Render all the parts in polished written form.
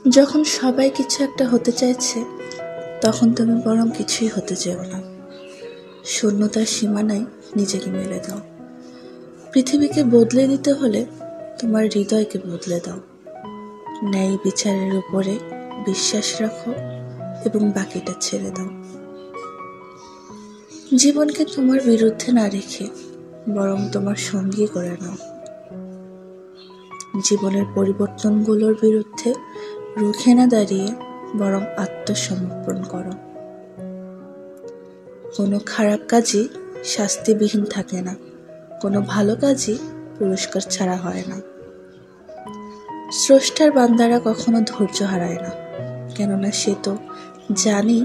যখন সবাই কিছু একটা হতে চাইছে, তখন তুমি বরং কিছুই হতে চেও না। শূন্যতার সীমানায় নিজেকে মেলে দাও। পৃথিবীকে বদলে দিতে হলে তোমার হৃদয়কে বদলে দাও। ন্যায় বিচারের উপরে বিশ্বাস রাখো এবং বাকিটা ছেড়ে দাও। জীবনকে তোমার বিরুদ্ধে না রেখে বরং তোমার সঙ্গী করে নাও। জীবনের পরিবর্তনগুলোর বিরুদ্ধে রুখে না দাঁড়িয়ে বরং আত্মসমর্পণ করো। কোনো খারাপ কাজই শাস্তিবিহীন থাকে না, কোনো ভালো কাজই পুরস্কার ছাড়া হয় না। স্রষ্টার বান্দারা কখনো ধৈর্য হারায় না, কেননা সে তো জানি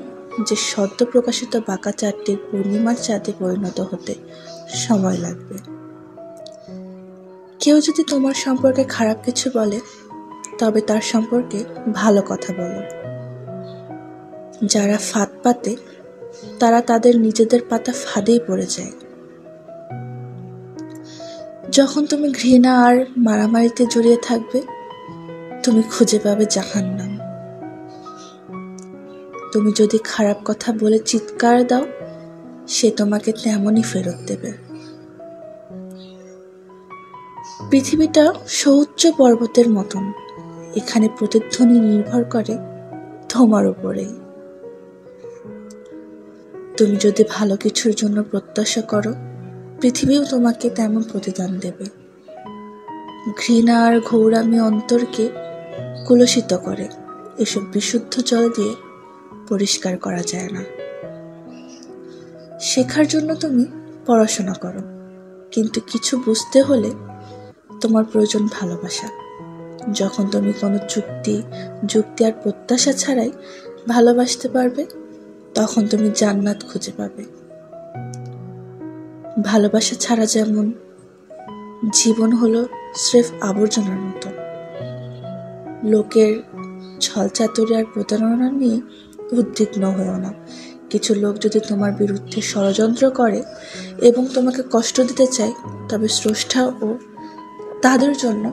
যে সদ্য প্রকাশিত বাঁকা চাঁদটির পূর্ণিমার চাঁদে পরিণত হতে সময় লাগবে। কেউ যদি তোমার সম্পর্কে খারাপ কিছু বলে, তবে তার সম্পর্কে ভালো কথা বলো। যারা ফাঁদ পাতে তারা তাদের নিজেদের পাতা ফাঁদেই পড়ে যায়। যখন তুমি ঘৃণা আর মারামারিতে জড়িয়ে থাকবে, তুমি খুঁজে পাবে জাহান্নাম। তুমি যদি খারাপ কথা বলে চিৎকার দাও, সে তোমাকে তেমনই ফেরত দেবে। পৃথিবীটা সুউচ্চ পর্বতের মতন, এখানে প্রতিধ্বনি নির্ভর করে তোমার উপরেই। তুমি যদি ভালো কিছুর জন্য প্রত্যাশা করো, পৃথিবীও তোমাকে তেমন প্রতিদান দেবে। ঘৃণা আর ঘৌরামি অন্তরকে কলুষিত করে, এসব বিশুদ্ধ জল দিয়ে পরিষ্কার করা যায় না। শেখার জন্য তুমি পড়াশোনা করো, কিন্তু কিছু বুঝতে হলে তোমার প্রয়োজন ভালোবাসা। যখন তুমি কোনো যুক্তি আর প্রত্যাশা ছাড়াই ভালোবাসতে পারবে, তখন তুমি জান্নাত খুঁজে পাবে। ভালোবাসা ছাড়া যেমন জীবন হলো স্রেফ আবর্জনার মতো। লোকের ছলচাতুরি আর প্রতারণা নিয়ে উদ্বিগ্ন হয়েও না। কিছু লোক যদি তোমার বিরুদ্ধে ষড়যন্ত্র করে এবং তোমাকে কষ্ট দিতে চায়, তবে স্রষ্টা ও তাদের জন্য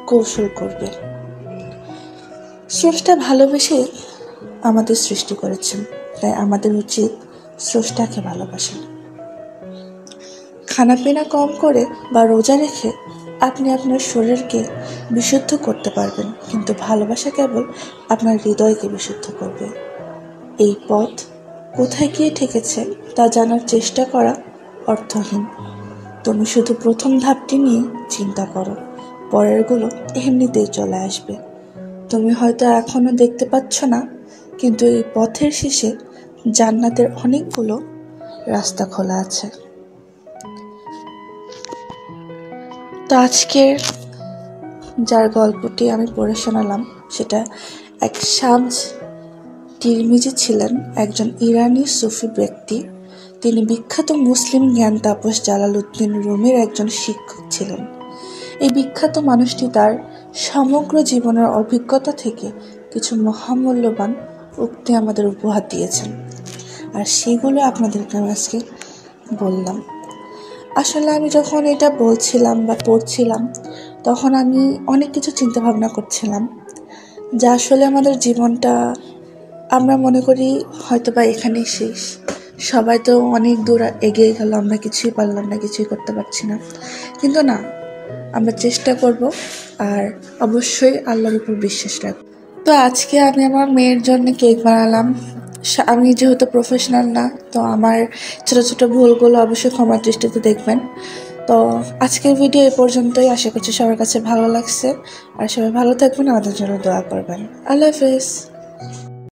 কৌশল করবে। স্রষ্টা ভালোবেসে আমাদের সৃষ্টি করেছেন, তাই আমাদের উচিত স্রষ্টাকে ভালোবাসা। খানাপিনা কম করে বা রোজা রেখে আপনি আপনার শরীরকে বিশুদ্ধ করতে পারবেন, কিন্তু ভালোবাসা কেবল আপনার হৃদয়কে বিশুদ্ধ করবে। এই পথ কোথায় গিয়ে ঠেকেছে তা জানার চেষ্টা করা অর্থহীন। তুমি শুধু প্রথম ধাপটি নিয়ে চিন্তা করো, পরেরগুলো এমনিতেই চলে আসবে। তুমি হয়তো এখনো দেখতে পাচ্ছ না, কিন্তু এই পথের শেষে জান্নাতের অনেকগুলো রাস্তা খোলা আছে। তো আজকের যার গল্পটি আমি পড়ে শোনালাম, সেটা এক শামস তিরমিজি ছিলেন, একজন ইরানি সুফি ব্যক্তি। তিনি বিখ্যাত মুসলিম জ্ঞান তাপস জালালউদ্দিন রুমির একজন শিক্ষক ছিলেন। এই বিখ্যাত মানুষটি তার সমগ্র জীবনের অভিজ্ঞতা থেকে কিছু মহামূল্যবান উক্তি আমাদের উপহার দিয়েছেন, আর সেগুলো আপনাদেরকে আমি আজকে বললাম। আসলে আমি যখন এটা বলছিলাম বা পড়ছিলাম, তখন আমি অনেক কিছু চিন্তা ভাবনা করছিলাম, যা আসলে আমাদের জীবনটা আমরা মনে করি হয়তো বা এখানেই শেষ, সবাই তো অনেক দূর এগিয়ে গেল, আমরা কিছুই পারলাম না, কিছুই করতে পারছি না। কিন্তু না, আমরা চেষ্টা করব আর অবশ্যই আল্লাহর উপর বিশ্বাস রাখব। তো আজকে আমি আমার মেয়ের জন্য কেক বানালাম। আমি যেহেতু প্রফেশনাল না, তো আমার ছোটো ছোটো ভুলগুলো অবশ্যই ক্ষমার দৃষ্টিতে দেখবেন। তো আজকের ভিডিও এ পর্যন্তই। আশা করছি সবার কাছে ভালো লাগছে, আর সবাই ভালো থাকবেন, আমাদের জন্য দোয়া করবেন। আল্লাহ হাফেজ।